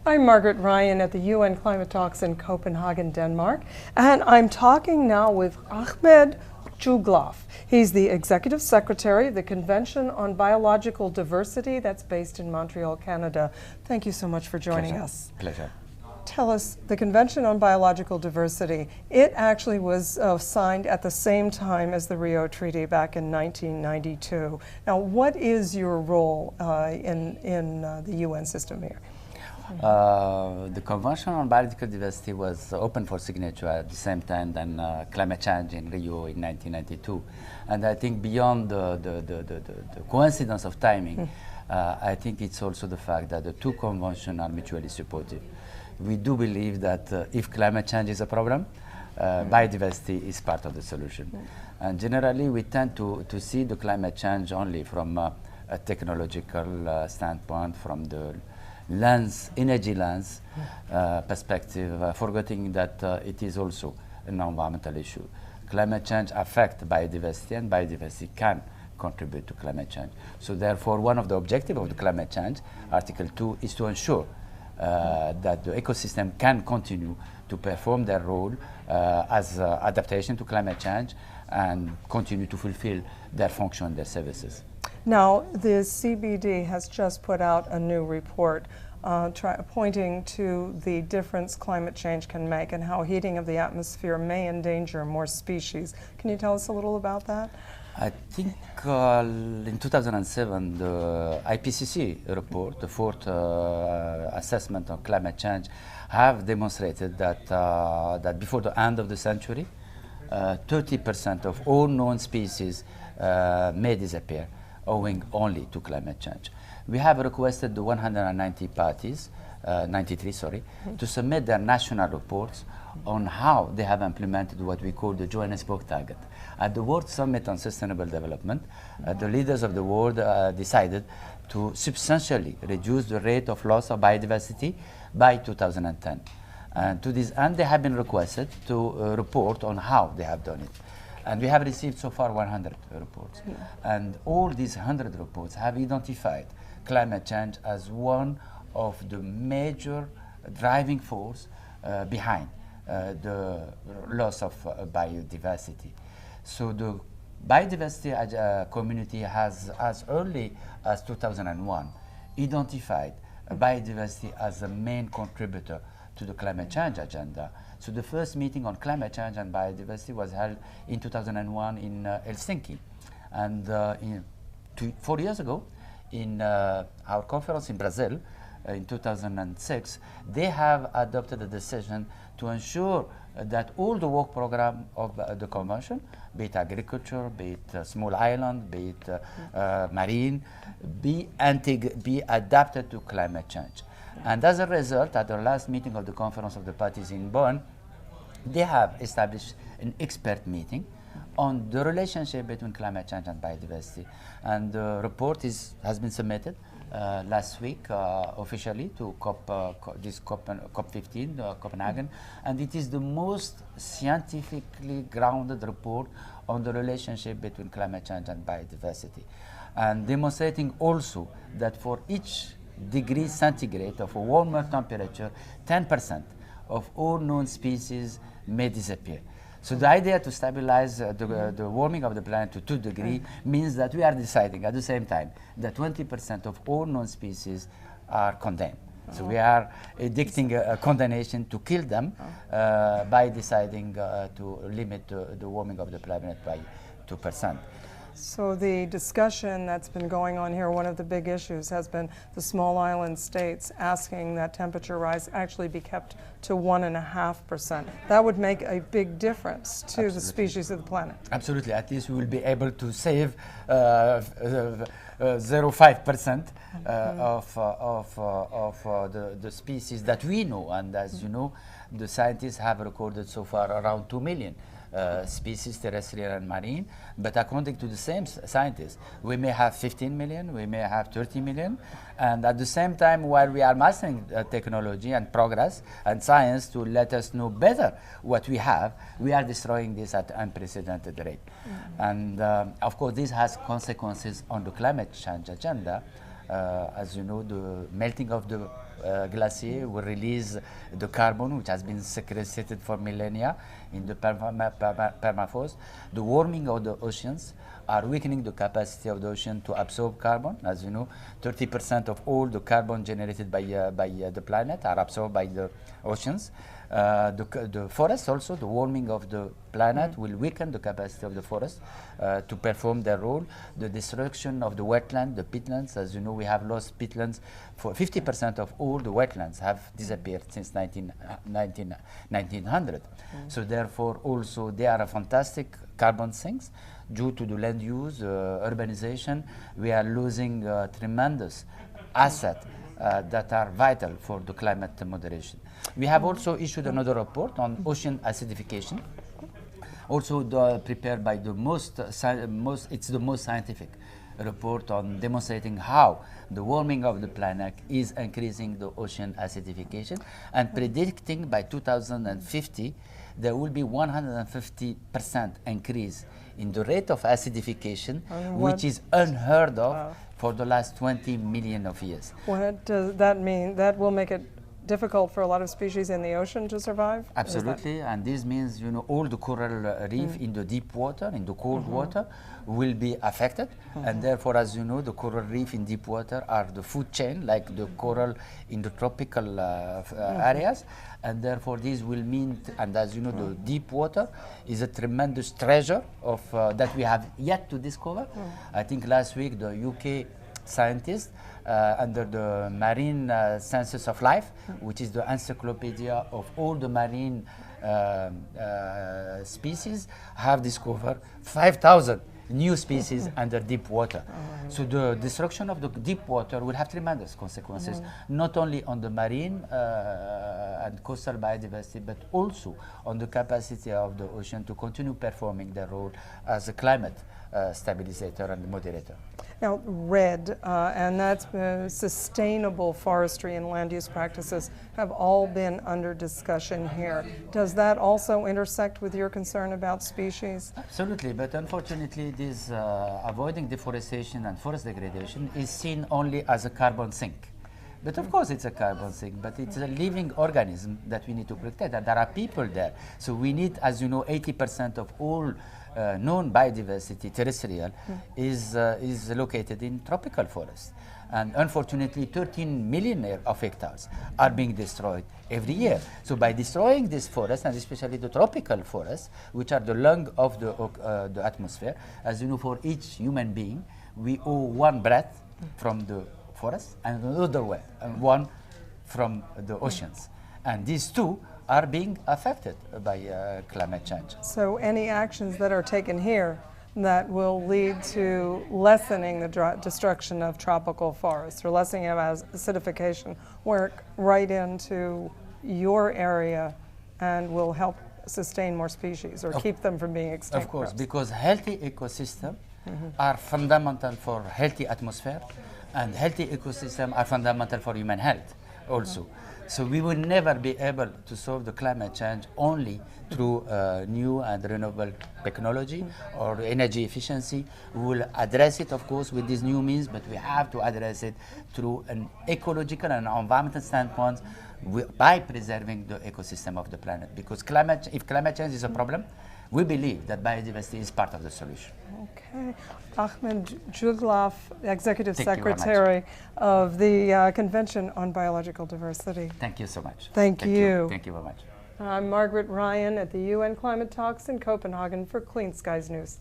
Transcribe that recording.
I'm Margaret Ryan at the UN Climate Talks in Copenhagen, Denmark, and I'm talking now with Ahmed Djoghlaf. He's the Executive Secretary of the Convention on Biological Diversity that's based in Montreal, Canada. Thank you so much for joining us. Pleasure. Tell us, the Convention on Biological Diversity, it actually was signed at the same time as the Rio Treaty back in 1992. Now, what is your role in the UN system here? The Convention on Biological Diversity was open for signature at the same time than climate change in Rio in 1992. And I think beyond the coincidence of timing, I think it's also the fact that the two conventions are mutually supportive. We do believe that if climate change is a problem, biodiversity is part of the solution. And generally, we tend to see the climate change only from a technological standpoint, from the energy lens perspective, forgetting that it is also an environmental issue. Climate change affects biodiversity, and biodiversity can contribute to climate change. So therefore, one of the objectives of the climate change, Article 2, is to ensure that the ecosystem can continue to perform their role as adaptation to climate change and continue to fulfill their function and their services. Now, the CBD has just put out a new report pointing to the difference climate change can make and how heating of the atmosphere may endanger more species. Can you tell us a little about that? I think in 2007, the IPCC report, the fourth assessment on climate change, have demonstrated that, that before the end of the century, 30% of all known species may disappear, owing only to climate change. We have requested the 190 parties, 93, sorry, to submit their national reports on how they have implemented what we call the Johannesburg target. At the World Summit on Sustainable Development, the leaders of the world decided to substantially reduce the rate of loss of biodiversity by 2010. And to this end, they have been requested to report on how they have done it. And we have received so far 100 reports. And all these 100 reports have identified climate change as one of the major driving force behind the loss of biodiversity. So the biodiversity community has, as early as 2001, identified biodiversity as a main contributor to the climate change agenda. So the first meeting on climate change and biodiversity was held in 2001 in Helsinki. And 4 years ago, in our conference in Brazil in 2006, they have adopted a decision to ensure that all the work program of the convention, be it agriculture, be it small island, be it marine, be adapted to climate change. And as a result, at the last meeting of the Conference of the Parties in Bonn, they have established an expert meeting on the relationship between climate change and biodiversity. And the report has been submitted last week officially to COP15, Copenhagen, and it is the most scientifically grounded report on the relationship between climate change and biodiversity, and demonstrating also that for each degree centigrade of a warmer temperature, 10% of all known species may disappear. So the idea to stabilize the warming of the planet to 2 degrees means that we are deciding at the same time that 20% of all known species are condemned. So we are dictating a condemnation to kill them by deciding to limit the warming of the planet by 2%. So the discussion that's been going on here, one of the big issues has been the small island states asking that temperature rise actually be kept to 1.5%. That would make a big difference to Absolutely. The species of the planet. Absolutely. At least we will be able to save 0.5% of the species that we know. And as you know, the scientists have recorded so far around 2 million. Species, terrestrial and marine, but according to the same scientists, we may have 15 million, we may have 30 million, and at the same time, while we are mastering technology and progress and science to let us know better what we have, we are destroying this at unprecedented rate. And of course, this has consequences on the climate change agenda. As you know, the melting of the glacier will release the carbon which has been sequestrated for millennia in the permafrost. The warming of the oceans are weakening the capacity of the ocean to absorb carbon. As you know, 30% of all the carbon generated by the planet are absorbed by the oceans. The forest also, the warming of the planet will weaken the capacity of the forest to perform their role. The destruction of the wetland, the peatlands, as you know, we have lost peatlands. For 50% of all the wetlands have disappeared since 1900. So therefore also they are a fantastic carbon sinks. Due to the land use, urbanization, we are losing tremendous assets that are vital for the climate moderation. We have also issued another report on ocean acidification, also prepared by the it's the most scientific report on demonstrating how the warming of the planet is increasing the ocean acidification and predicting by 2050 there will be 150% increase in the rate of acidification, which is unheard of for the last 20 million of years. What does that mean? That will make it difficult for a lot of species in the ocean to survive? Absolutely, and this means, you know, all the coral reef in the deep water, in the cold water, will be affected, and therefore, as you know, the coral reef in deep water are the food chain, like the coral in the tropical areas, and therefore this will mean, and as you know, the deep water is a tremendous treasure of that we have yet to discover. I think last week the UK scientists under the Marine Sciences of Life, which is the encyclopedia of all the marine species, have discovered 5,000 new species under deep water. So the destruction of the deep water will have tremendous consequences, not only on the marine and coastal biodiversity, but also on the capacity of the ocean to continue performing their role as a climate stabilizer and moderator. Now, REDD, and that's sustainable forestry and land use practices, have all been under discussion here. Does that also intersect with your concern about species? Absolutely, but unfortunately this avoiding deforestation and forest degradation is seen only as a carbon sink. But of course it's a carbon sink, but it's a living organism that we need to protect, and there are people there. So we need, as you know, 80% of all known biodiversity terrestrial is located in tropical forests. And unfortunately 13 million of hectares are being destroyed every year. So by destroying this forest, and especially the tropical forests, which are the lung of the atmosphere, as you know, for each human being, we owe one breath from the forest and another way, and one from the oceans. And these two are being affected by climate change. So any actions that are taken here that will lead to lessening the destruction of tropical forests or lessening of acidification work right into your area and will help sustain more species or keep them from being extinct? Of course, because healthy ecosystems are fundamental for healthy atmosphere, and healthy ecosystems are fundamental for human health also. So we will never be able to solve the climate change only through new and renewable technology or energy efficiency. We will address it, of course, with these new means, but we have to address it through an ecological and environmental standpoint by preserving the ecosystem of the planet. Because if climate change is a problem, we believe that biodiversity is part of the solution. Okay. Ahmed Djoghlaf, Executive Secretary of the Convention on Biological Diversity. Thank you so much. Thank you. Thank you very much. I'm Margaret Ryan at the UN Climate Talks in Copenhagen for Clean Skies News.